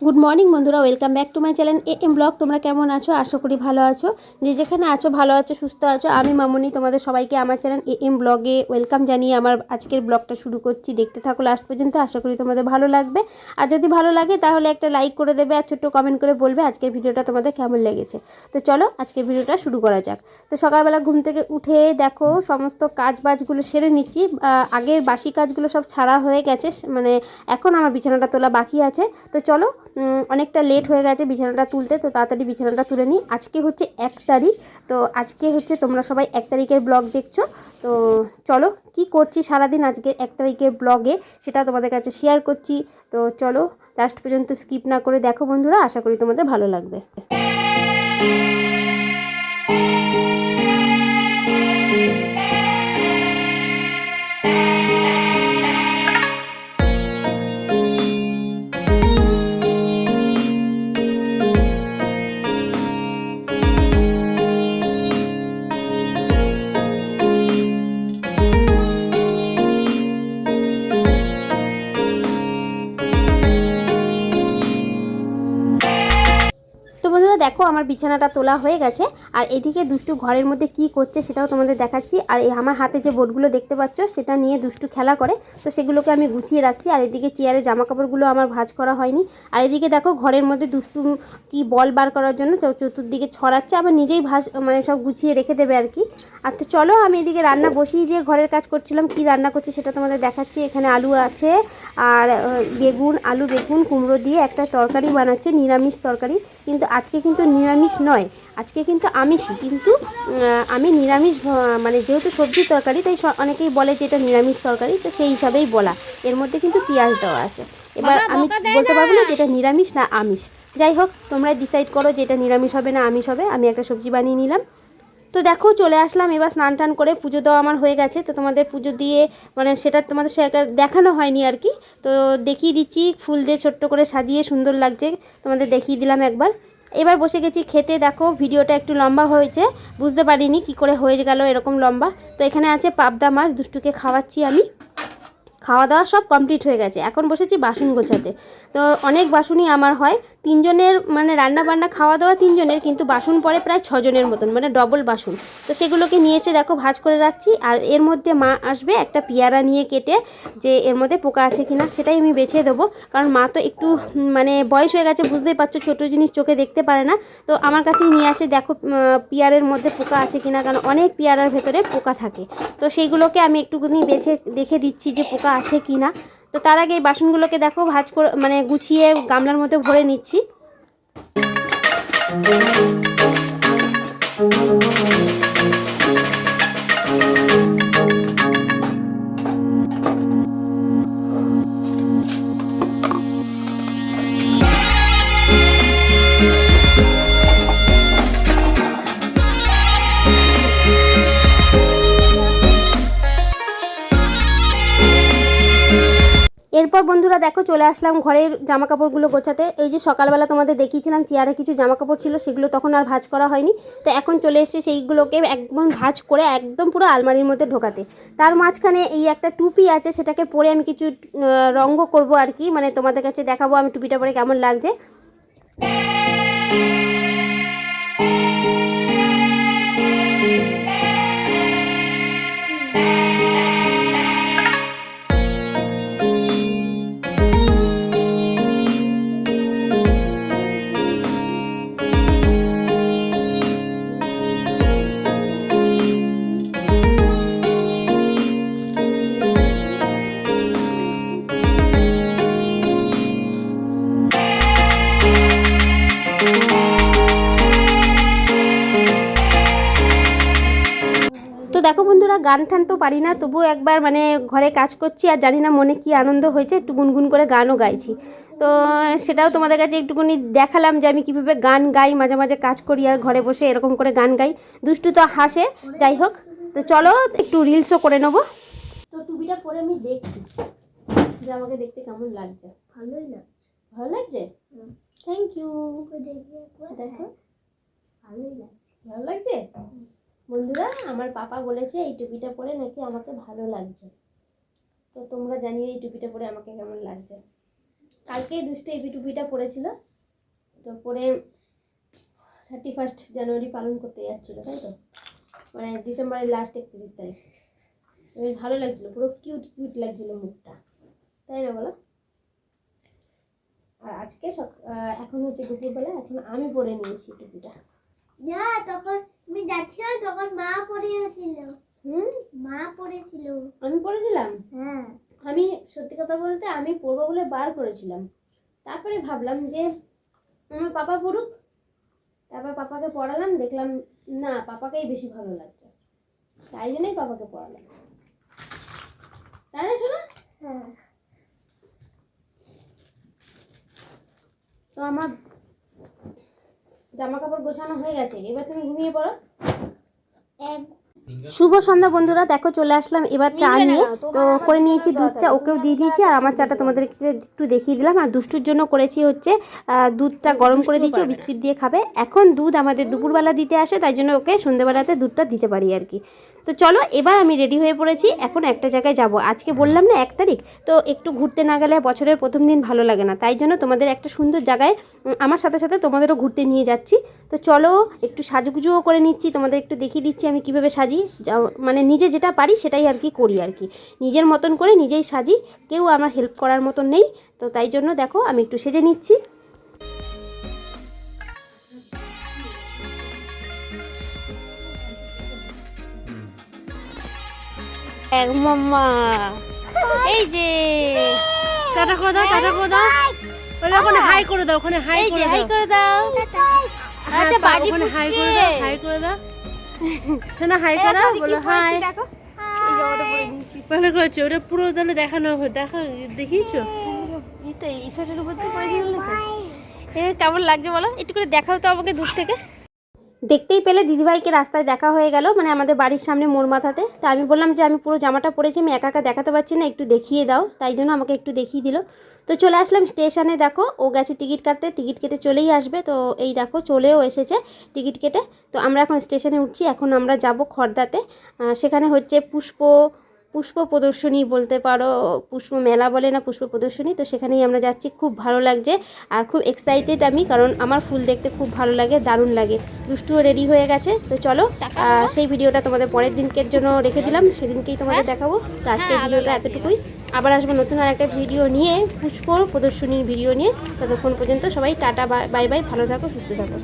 Good morning বন্ধুরা, welcome back to my channel M blog. তোমরা কেমন আছো? আশা করি ভালো আছো। যে যেখানে আছো ভালো আছো, সুস্থ আছো। আমি মামনি তোমাদের সবাইকে আমার চ্যানেল এম ব্লগে ওয়েলকাম জানিয়ে আমার আজকের ব্লগটা শুরু করছি। দেখতে থাকো লাস্ট পর্যন্ত, আশা করি তোমাদের ভালো লাগবে। আর যদি ভালো লাগে তাহলে একটা লাইক করে দেবে আর ছোট্ট কমেন্ট করে বলবে আজকের ভিডিওটা তোমাদের কেমন লেগেছে। তো চলো আজকের ভিডিওটা শুরু করা যাক। তো সকালবেলা ঘুম থেকে উঠে দেখো সমস্ত কাজ বাজগুলো সেরে নিচ্ছি। আগের বাসি কাজগুলো সব ছাড়া হয়ে গেছে, মানে এখন আমার বিছানাটা তোলা বাকি আছে। তো চলো, অনেকটা লেট হয়ে গেছে বিছানাটা তুলতে, তো তাড়াতাড়ি বিছানাটা তুলে নিই। আজকে হচ্ছে 1 তারিখ, তো আজকে হচ্ছে তোমরা সবাই 1 তারিখের ব্লগ দেখছো। তো চলো কি করছি সারাদিন আজকে 1 তারিখের ব্লগে সেটা তোমাদের কাছে শেয়ার করছি। তো চলো লাস্ট পর্যন্ত স্কিপ না করে দেখো বন্ধুরা, আশা করি তোমাদের ভালো লাগবে। দেখো আমার বিছানাটা তোলা হয়ে গেছে, আর এদিকে দুষ্টু ঘরের মধ্যে কি করছে সেটাও তোমাদের দেখাচ্ছি। আর এই আমার হাতে যে বোর্ডগুলো দেখতে পাচ্ছ সেটা নিয়ে দুষ্টু খেলা করে, তো সেগুলোকে আমি গুছিয়ে রাখছি। আর এদিকে চেয়ারে জামা কাপড়গুলো আমার ভাঁজ করা হয়নি। আর এদিকে দেখো ঘরের মধ্যে দুষ্টু কি বল বার করার জন্য চতুর্দিকে ছড়াচ্ছে, আবার নিজেই মানে সব গুছিয়ে রেখে দেবে আর কি। আর তো চলো আমি এদিকে রান্না বসিয়ে দিয়ে ঘরের কাজ করছিলাম। কি রান্না করছি সেটা তোমাদের দেখাচ্ছি। এখানে আলু আছে আর বেগুন, আলু বেগুন কুমড়ো দিয়ে একটা তরকারি বানাচ্ছে, নিরামিষ তরকারি। কিন্তু আজকে কিন্তু নিরামিষ নয়, আজকে কিন্তু আমিষই, কিন্তু আমি নিরামিষ মানে যেহেতু সবজির তরকারি তাই অনেকেই বলে যে এটা নিরামিষ তরকারি, তো সেই হিসাবেই বলা। এর মধ্যে কিন্তু পেঁয়াজ দেওয়া আছে। এবার আমি বলতে পারবো না যে এটা নিরামিষ না আমিষ। যাই হোক, তোমরা ডিসাইড করো যে এটা নিরামিষ হবে না আমিষ হবে। আমি একটা সবজি বানিয়ে নিলাম। তো দেখো চলে আসলাম, এবার স্নান টান করে পুজো দেওয়া আমার হয়ে গেছে। তো তোমাদের পুজো দিয়ে মানে সেটা তোমাদের দেখানো হয়নি আর কি, তো দেখিয়ে দিচ্ছি। ফুল দিয়ে ছোট্ট করে সাজিয়ে সুন্দর লাগছে, তোমাদের দেখিয়ে দিলাম একবার। এবার বসে গেছি খেতে। দেখো ভিডিওটা একটু লম্বা হয়েছে, বুঝতে পারিনি কি করে হয়ে গেল এরকম লম্বা। তো এখানে আছে পাবদা মাছ, দুষ্টুকে খাওয়াচ্ছি আমি। খাওয়া দাওয়া সব কমপ্লিট হয়ে গেছে, এখন বসেছি বাসন গোছাতে। তো অনেক বাসনই আমার হয়, 3 জনের মানে রান্না বান্না খাওয়া দাওয়া 3 জনের, কিন্তু বাসন পড়ে প্রায় 6 জনের মতন, মানে ডবল বাসন। তো সেগুলোকে নিয়ে এসে দেখো ভাঁজ করে রাখছি। আর এর মধ্যে মা আসবে একটা পেয়ারা নিয়ে কেটে, যে এর মধ্যে পোকা আছে কিনা সেটাই আমি বেছে দেবো। কারণ মা তো একটু মানে বয়স হয়ে গেছে, বুঝতেই পারছো, ছোটো জিনিস চোখে দেখতে পারে না। তো আমার কাছেই নিয়ে আসে দেখো পেয়ারের মধ্যে পোকা আছে কিনা, কারণ অনেক পেয়ারার ভেতরে পোকা থাকে। তো সেইগুলোকে আমি একটুখানি বেছে দেখে দিচ্ছি যে পোকা আছে কি না। তো তার আগে এই বাসনগুলোকে দেখো ভাঁজ করে মানে গুছিয়ে গামলার মধ্যে ভরে নিচ্ছি। এরপর বন্ধুরা দেখো চলে আসলাম ঘরের জামা কাপড়গুলো গোছাতে। এই যে সকালবেলা তোমাদের দেখিয়েছিলাম চেয়ারে কিছু জামা কাপড় ছিল, সেগুলো তখন আর ভাঁজ করা হয়নি। তো এখন চলে এসেছে সেইগুলোকে একদম ভাঁজ করে একদম পুরো আলমারির মধ্যে ঢোকাতে। তার মাঝখানে এই একটা টুপি আছে, সেটাকে পরে আমি কিছু রঙ্গ করব আর কি, মানে তোমাদের কাছে দেখাবো আমি টুপিটা পরে কেমন লাগছে। তো দেখো বন্ধুরা, গান টান তো পারি না, তবুও একবার মানে ঘরে কাজ করছি আর জানি না মনে কি আনন্দ হয়েছে, একটু গুনগুন করে গানও গাইছি। তো সেটাও তোমাদের কাছে একটুখানি দেখালাম যে আমি কীভাবে গান গাই, মাঝে মাঝে কাজ করি আর ঘরে বসে এরকম করে গান গাই। দুষ্টু তো হাসে। যাই হোক, তো চলো একটু রিলসও করে নেবো। তো টুপিটা পরে আমি দেখছি যে আমাকে দেখতে কেমন লাগছে। ভালোই লাগছে। ভালো লাগছে? Thank you. দেখো ভালোই লাগছে। ভালো লাগছে বন্ধুরা, আমার পাপা বলেছে এই টুপিটা পরে নাকি আমাকে ভালো লাগছে। তো তোমরা জানিও এই টুপিটা পরে আমাকে কেমন লাগছে। কালকেই দুষ্টু এই টুপিটা পরেছিল, তো পরে 31 জানুয়ারি পালন করতে যাচ্ছিলো, তাই তো, মানে ডিসেম্বরের লাস্ট 31 তারিখ। বেশ ভালো লাগছিলো, পুরো কিউট কিউট লাগছিলো মুখটা, তাই না বলো? আর আজকে এখন হচ্ছে দুপুরবেলা, এখন আমি পরে নিয়েছি টুপিটা। না, তখন আমি যাচ্ছিলাম তখন মা পরেছিল। মা পরেছিল। আমি পরেছিলাম? হ্যাঁ। আমি সত্যি কথা বলতে আমি পরবো বলে বার করেছিলাম, তারপরে ভাবলাম যে আমার পাপা পড়ুক, তারপর পাপাকে পড়ালাম, দেখলাম না পাপাকেই বেশি ভালো লাগছে, তাই জন্যই পাপাকে পড়ালাম, তাই না শোনা? হ্যাঁ। তো আমার জামা কাপড় গোছানো হয়ে গেছে, এবার তুমি ঘুমিয়ে পড়ো। শুভ সন্ধ্যা বন্ধুরা, দেখো চলে আসলাম এবার চা নিয়ে। তো করে নিয়েছি দুধ চা, ওকেও দিয়ে দিয়েছি, আর আমার চাটা তোমাদেরকে একটু দেখিয়ে দিলাম। আর দুষ্টুর জন্য করেছি হচ্ছে দুধটা গরম করে দিয়েছি, ও বিস্কিট দিয়ে খাবে। এখন দুধ আমাদের দুপুরবেলা দিতে আসে, তাই জন্য ওকে সন্ধ্যেবেলাতে দুধটা দিতে পারি আর কি। তো চলো এবার আমি রেডি হয়ে পড়েছি, এখন একটা জায়গায় যাব। আজকে বললাম না 1 তারিখ, তো একটু ঘুরতে না গেলে বছরের প্রথম দিন ভালো লাগে না, তাই জন্য তোমাদের একটা সুন্দর জায়গায় আমার সাথে সাথে তোমাদেরও ঘুরতে নিয়ে যাচ্ছি। তো চলো একটু সাজুগুজুও করে নিচ্ছি, তোমাদের একটু দেখিয়ে দিচ্ছি আমি কীভাবে সাজি, মানে নিজে যেটা পারি সেটাই আর কি করি আর কি, নিজের মতন করে নিজেই সাজি, কেউ আমার হেল্প করার মতন নেই। তো তাই জন্য দেখো আমি একটু সেজে নিচ্ছি। মাম্মা এই যে টাটা করে দাও, টাটা করে দাও, ওখানে হাই করে দাও, ওখানে হাই করে দাও, হাই করে দাও। আচ্ছা বাজি ওখানে হাই করে দাও, হাই করে দাও, শোনা হাই করো, বলো হাই। দেখো ভালো করেছো, ওটা পুরো তাহলে দেখানো দেখা দেখিয়েছো। এই তো এই শার্টের উপর দিয়ে পরে দিল না, কেমন লাগছে বলো, একটু করে দেখাও তো আমাকে দূর থেকে। দেখতেই পেলে দিদিভাইকে রাস্তায় দেখা হয়ে গেল, মানে আমাদের বাড়ির সামনে মোড় মাথাতে। তা আমি বললাম যে আমি পুরো জামাটা পরেছি, আমি একা একা দেখাতে পারছি না, একটু দেখিয়ে দাও, তাই জন্য আমাকে একটু দেখিয়ে দিল। তো চলে আসলাম স্টেশনে, দেখো ও গেছে টিকিট কাটতে, টিকিট কেটে চলেই আসবে। তো এই দেখো চলেও এসেছে টিকিট কেটে। তো আমরা এখন স্টেশনে উঠছি, এখন আমরা যাব খড়দাতে, সেখানে হচ্ছে পুষ্প প্রদর্শনী বলতে পারো, পুষ্প মেলা বলে না, পুষ্প প্রদর্শনী। তো সেখানেই আমরা যাচ্ছি, খুব ভালো লাগছে আর খুব এক্সাইটেড আমি, কারণ আমার ফুল দেখতে খুব ভালো লাগে, দারুণ লাগে। দুষ্টুও রেডি হয়ে গেছে, তো চলো সেই ভিডিওটা তোমাদের পরের দিনকের জন্য রেখে দিলাম, সেদিনকেই তোমাদের দেখাবো। তো আজকের ভিডিওটা এতটুকুই, আবার আসবো নতুন আর একটা ভিডিও নিয়ে, পুষ্প প্রদর্শনীর ভিডিও নিয়ে। ততক্ষণ পর্যন্ত সবাই টাটা, বাই বাই, ভালো থাকো, সুস্থ থাকো।